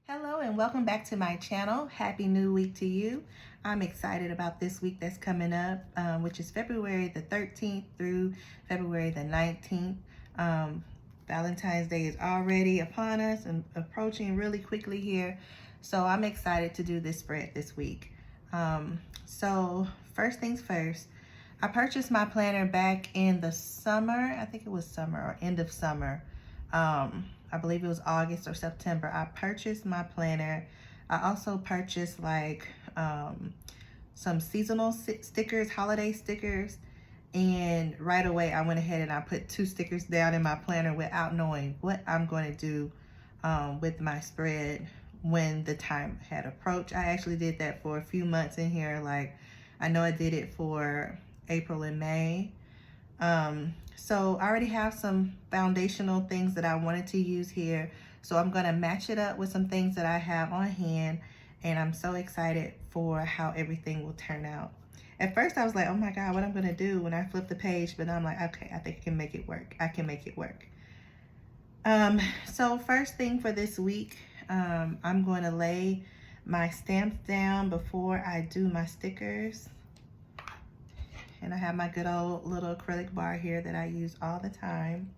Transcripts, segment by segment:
Hello and welcome back to my channel. Happy new week to you. I'm excited about this week that's coming up, which is February the 13th through February the 19th. Valentine's Day is already upon us and approaching really quickly here. So I'm excited to do this spread this week. So first things first, I purchased my planner back in the summer. I think it was summer or end of summer. I believe it was August or September. I purchased my planner. I also purchased like some seasonal stickers, holiday stickers. And right away, I went ahead and I put 2 stickers down in my planner without knowing what I'm going to do with my spread when the time had approached. I actually did that for a few months in here. Like, I know I did it for April and May. So I already have some foundational things that I wanted to use here. So I'm going to match it up with some things that I have on hand. And I'm so excited for how everything will turn out. At first I was like, oh my God, what I'm going to do when I flip the page. But I'm like, okay, I think I can make it work. I can make it work. So first thing for this week, I'm going to lay my stamps down before I do my stickers. And I have my good old little acrylic bar here that I use all the time.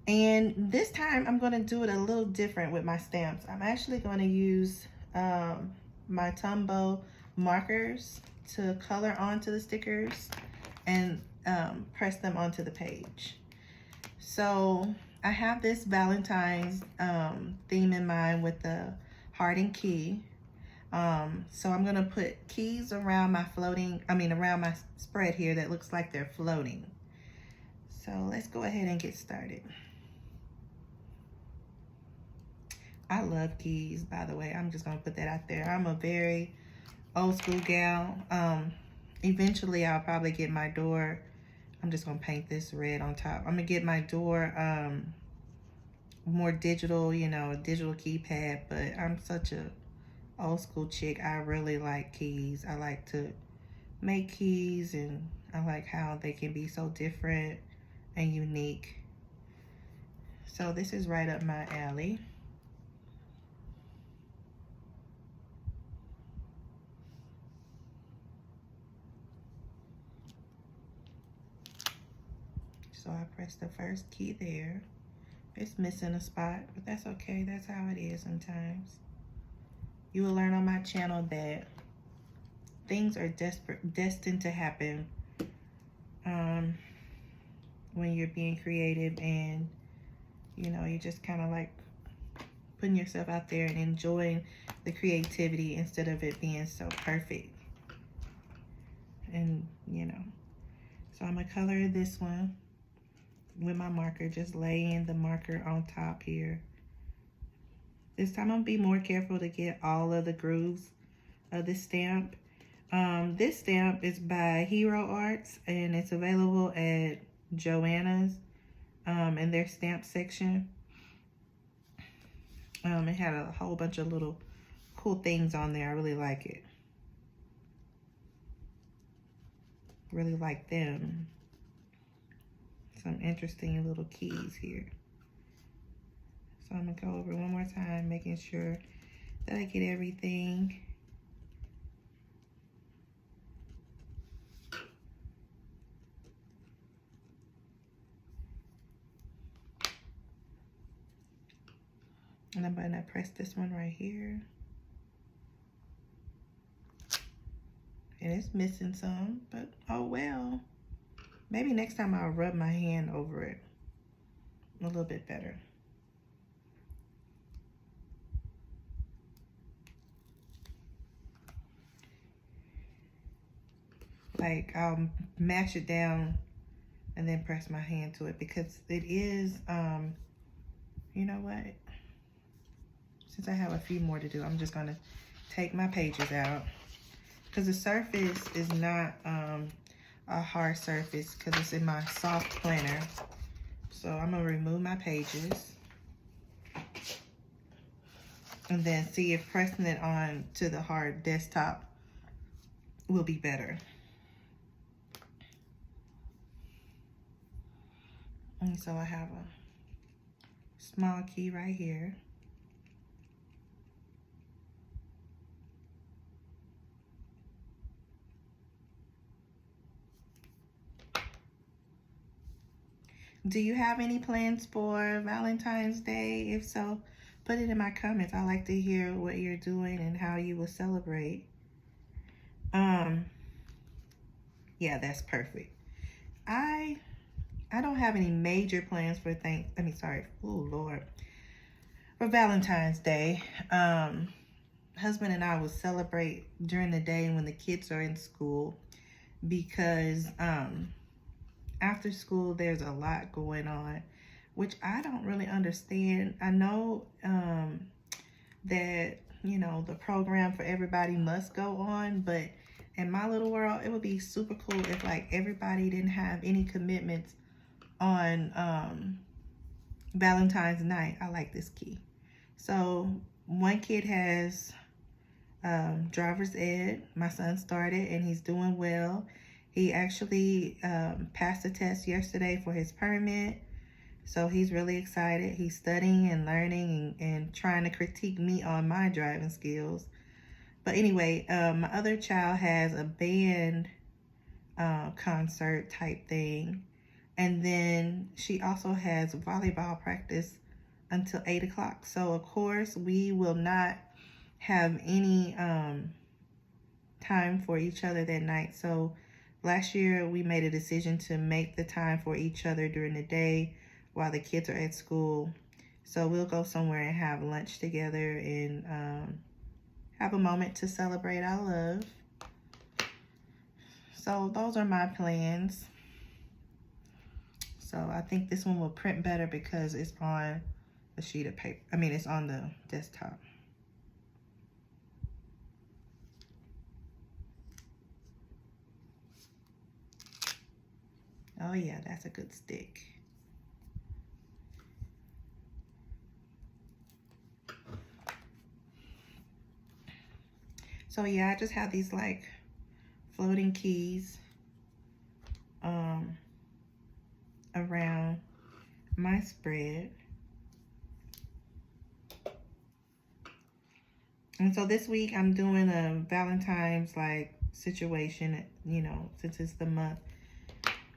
And this time I'm going to do it a little different with my stamps. I'm actually going to use my Tombow markers to color onto the stickers and press them onto the page. So I have this Valentine's theme in mind with the heart and key. So I'm gonna put keys around my around my spread here that looks like they're floating. So let's go ahead and get started. I love keys, by the way. I'm just gonna put that out there. I'm a very old school gal. Eventually I'll probably get my door. I'm just gonna paint this red on top. I'm gonna get my door more digital, digital keypad, but I'm such a old school chick. I really like keys. I like to make keys, and I like how they can be so different and unique. So this is right up my alley. So I press the first key there. It's missing a spot, but that's okay. That's how it is sometimes. You will learn on my channel that things are destined to happen when you're being creative, and you're just kind of like putting yourself out there and enjoying the creativity instead of it being so perfect. And so I'm gonna color this one with my marker, just laying the marker on top here. This time I'm gonna be more careful to get all of the grooves of this stamp. This stamp is by Hero Arts, and it's available at Joanna's in their stamp section. It had a whole bunch of little cool things on there. I really like it. Really like them. Some interesting little keys here. So I'm gonna go over one more time, making sure that I get everything. And I'm gonna press this one right here. And it's missing some, but oh well. Maybe next time I'll rub my hand over it a little bit better. Like, I'll mash it down and then press my hand to it, because it is, you know what? Since I have a few more to do, I'm just gonna take my pages out, because the surface is not a hard surface, because it's in my soft planner. So I'm gonna remove my pages and then see if pressing it on to the hard desktop will be better. And so I have a small key right here. Do you have any plans for Valentine's Day? If so, put it in my comments. I like to hear what you're doing and how you will celebrate. Yeah, that's perfect. I don't have any major plans for Lord. For Valentine's Day. Husband and I will celebrate during the day when the kids are in school because after school there's a lot going on, which I don't really understand. I know that, you know, the program for everybody must go on, but in my little world, it would be super cool if like everybody didn't have any commitments on Valentine's night. I like this key. So one kid has driver's ed. My son started and he's doing well. He actually passed the test yesterday for his permit. So he's really excited. He's studying and learning and trying to critique me on my driving skills. But anyway, my other child has a band concert type thing. And then she also has volleyball practice until 8 o'clock. So of course we will not have any time for each other that night. So last year we made a decision to make the time for each other during the day while the kids are at school. So we'll go somewhere and have lunch together and have a moment to celebrate our love. So those are my plans. So I think this one will print better because it's on a sheet of paper. I mean, it's on the desktop. Oh yeah, that's a good stick. So yeah, I just have these like floating keys around my spread. And so this week I'm doing a Valentine's like situation, you know, since it's the month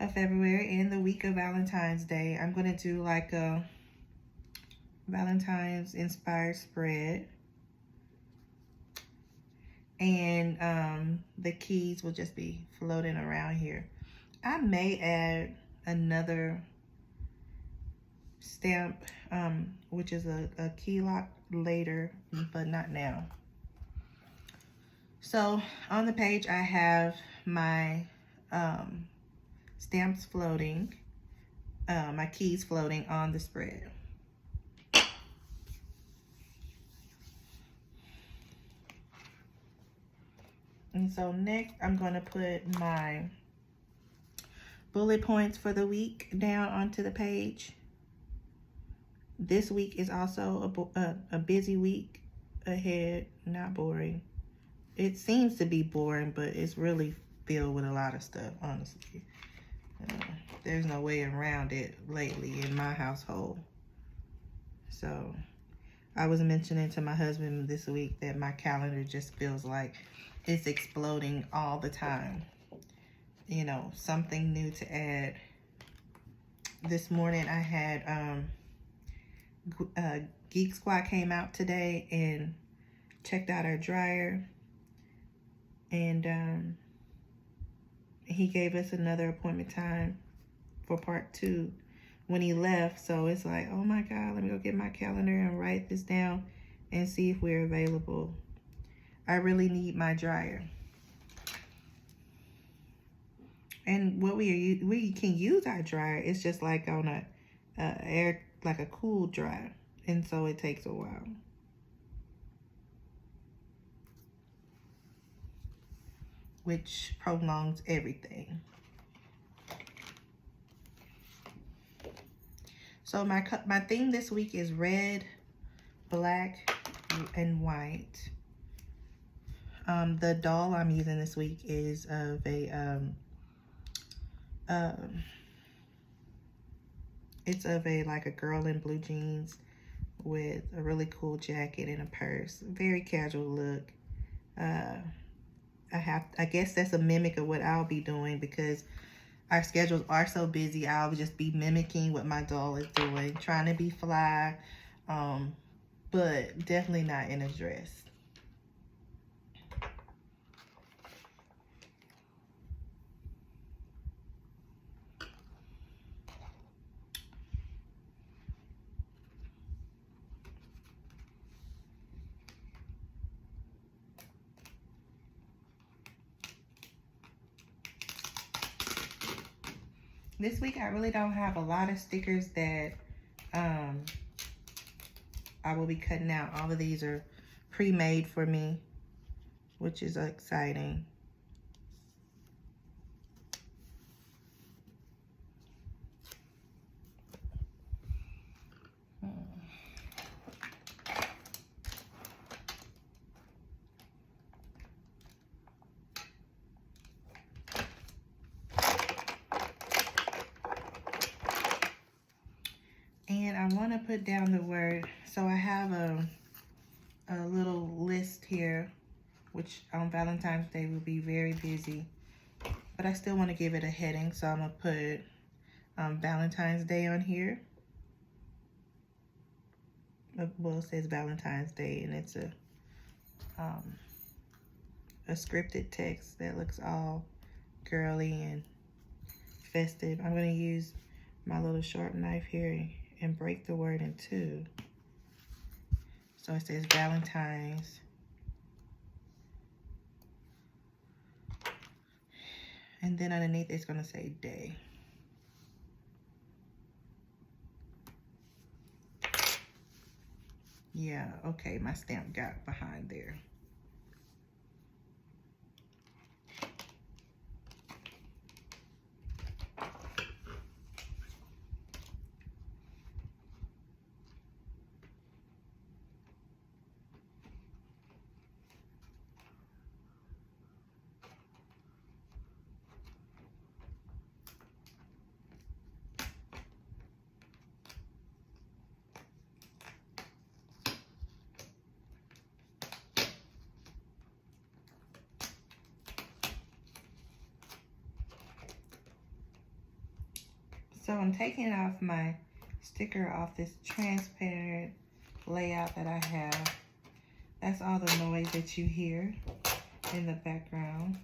of February and the week of Valentine's Day. I'm going to do like a Valentine's inspired spread. And the keys will just be floating around here. I may add another stamp, which is a key lock later, but not now. So on the page I have my stamps floating, my keys floating on the spread. And so next I'm going to put my bullet points for the week down onto the page. This week is also a busy week ahead, not boring. It seems to be boring, but it's really filled with a lot of stuff, honestly. There's no way around it lately in my household. So I was mentioning to my husband this week that my calendar just feels like it's exploding all the time. You know, something new to add. This morning I had Geek Squad came out today and checked out our dryer, and he gave us another appointment time for part 2 when he left. So it's like, oh my God, let me go get my calendar and write this down and see if we're available. I really need my dryer. And what we can use our dryer, it's just like on a cool dry, and so it takes a while. Which prolongs everything. So my theme this week is red, black, and white. The doll I'm using this week is of it's of a girl in blue jeans with a really cool jacket and a purse. Very casual look. I guess that's a mimic of what I'll be doing because our schedules are so busy, I'll just be mimicking what my doll is doing, trying to be fly, but definitely not in a dress. This week, I really don't have a lot of stickers that I will be cutting out. All of these are pre-made for me, which is exciting. And I want to put down the word, so I have a little list here, which on Valentine's Day will be very busy, but I still want to give it a heading, so I'm going to put Valentine's Day on here. Well, it says Valentine's Day, and it's a scripted text that looks all girly and festive. I'm going to use my little sharp knife here and break the word in two. So it says Valentine's. And then underneath it's going to say day. Yeah, okay, my stamp got behind there. So I'm taking off my sticker off this transparent layout that I have. That's all the noise that you hear in the background.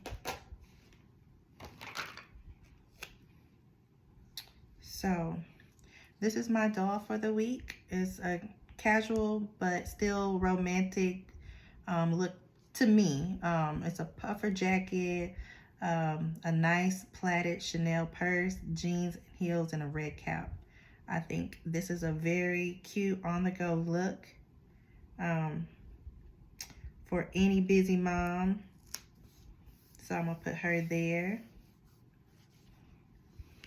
So this is my doll for the week. It's a casual but still romantic look to me. It's a puffer jacket, a nice plaited Chanel purse, jeans, heels, and a red cap. I think this is a very cute on-the-go look for any busy mom. So I'm gonna put her there.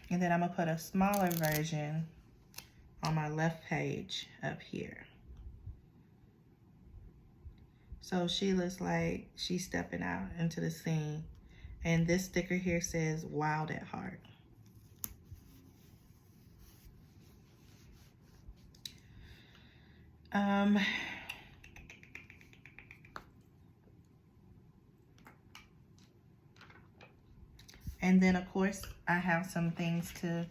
And then I'm gonna put a smaller version on my left page up here. So she looks like she's stepping out into the scene. And this sticker here says wild at heart. And then of course I have some things to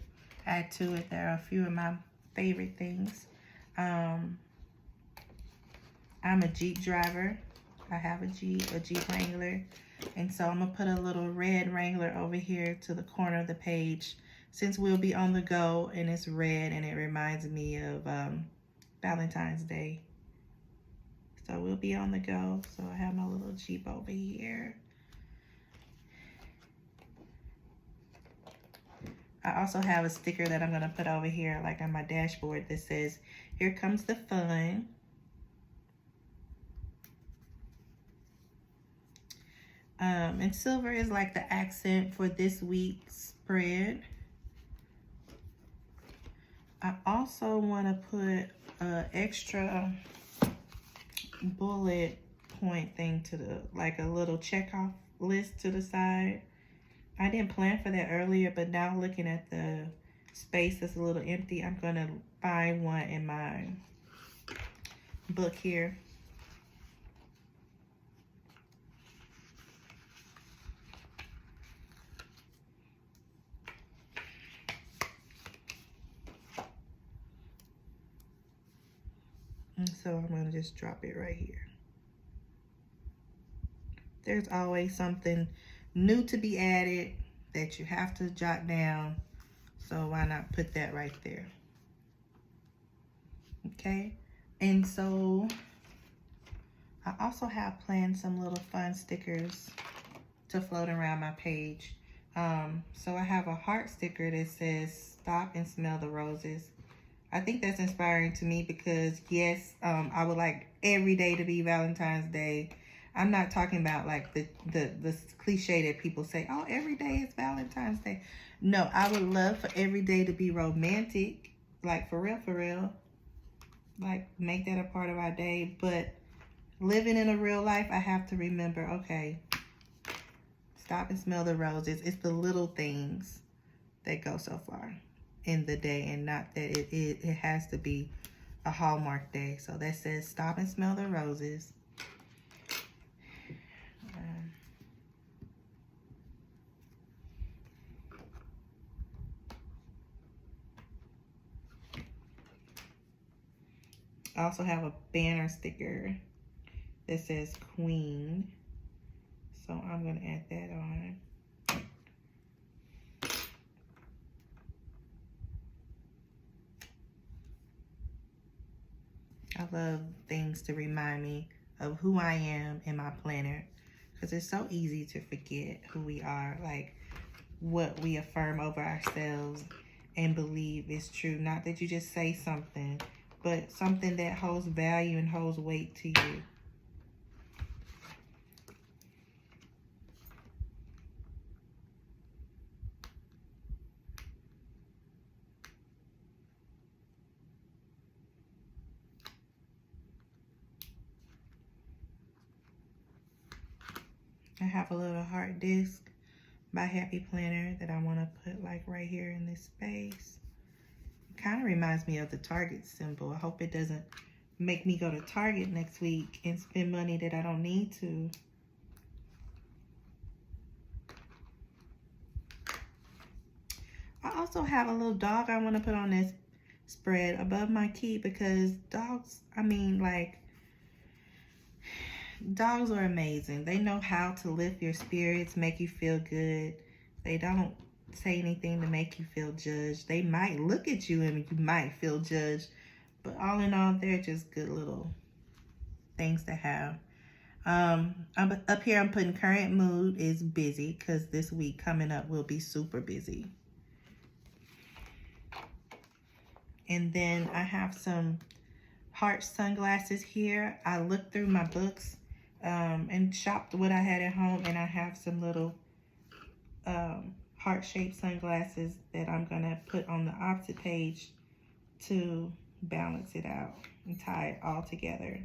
add to it. There are a few of my favorite things. I'm a Jeep driver. I have a Jeep Wrangler. And so I'm gonna put a little red Wrangler over here to the corner of the page, since we'll be on the go and it's red and it reminds me of Valentine's Day. So we'll be on the go. So I have my little Jeep over here. I also have a sticker that I'm gonna put over here, like on my dashboard, that says, "Here comes the fun." And silver is like the accent for this week's spread. I also want to put an extra bullet point thing to the, like a little checkoff list to the side. I didn't plan for that earlier, but now looking at the space that's a little empty, I'm going to find one in my book here. And so I'm going to just drop it right here. There's always something new to be added that you have to jot down. So why not put that right there? Okay. And so I also have planned some little fun stickers to float around my page. So I have a heart sticker that says stop and smell the roses. I think that's inspiring to me because yes, I would like every day to be Valentine's Day. I'm not talking about like the cliche that people say, oh, every day is Valentine's Day. No, I would love for every day to be romantic, like for real. Like make that a part of our day. But living in a real life, I have to remember, okay, stop and smell the roses. It's the little things that go so far in the day, and not that it has to be a Hallmark day. So that says stop and smell the roses. I also have a banner sticker that says Queen. So I'm going to add that on. I love things to remind me of who I am in my planner, because it's so easy to forget who we are, like what we affirm over ourselves and believe is true. Not that you just say something, but something that holds value and holds weight to you. I have a little heart disc by Happy Planner that I want to put like right here in this space. It kind of reminds me of the Target symbol. I hope it doesn't make me go to Target next week and spend money that I don't need to. I also have a little dog I want to put on this spread above my key, because dogs, I mean, like, dogs are amazing. They know how to lift your spirits, make you feel good. They don't say anything to make you feel judged. They might look at you and you might feel judged, but all in all, they're just good little things to have. Up here, I'm putting current mood is busy, because this week coming up will be super busy. And then I have some heart sunglasses here. I looked through my books and shopped what I had at home, and I have some little heart-shaped sunglasses that I'm gonna put on the opposite page to balance it out and tie it all together.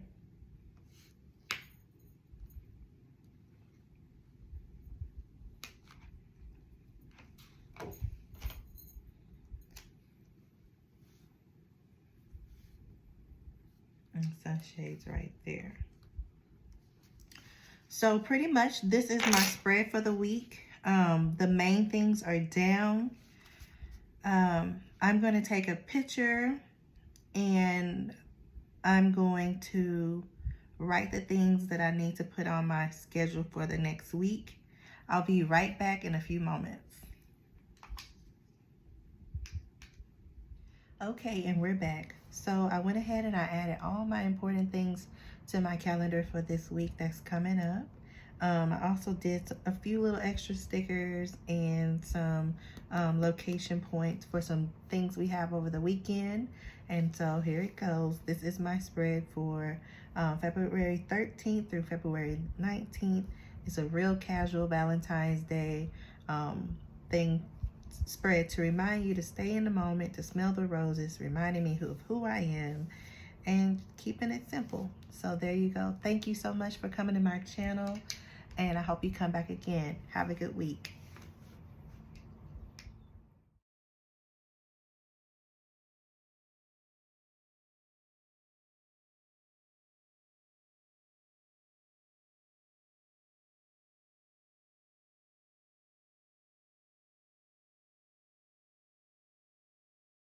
And sunshades right there. So pretty much this is my spread for the week. The main things are down. I'm going to take a picture and I'm going to write the things that I need to put on my schedule for the next week. I'll be right back in a few moments. Okay, and we're back. So I went ahead and I added all my important things to my calendar for this week that's coming up. I also did a few little extra stickers and some location points for some things we have over the weekend. And so here it goes. This is my spread for February 13th through February 19th. It's a real casual Valentine's Day thing spread to remind you to stay in the moment, to smell the roses, reminding me of who I am, and keeping it simple. So there you go. Thank you so much for coming to my channel, and I hope you come back again. Have a good week.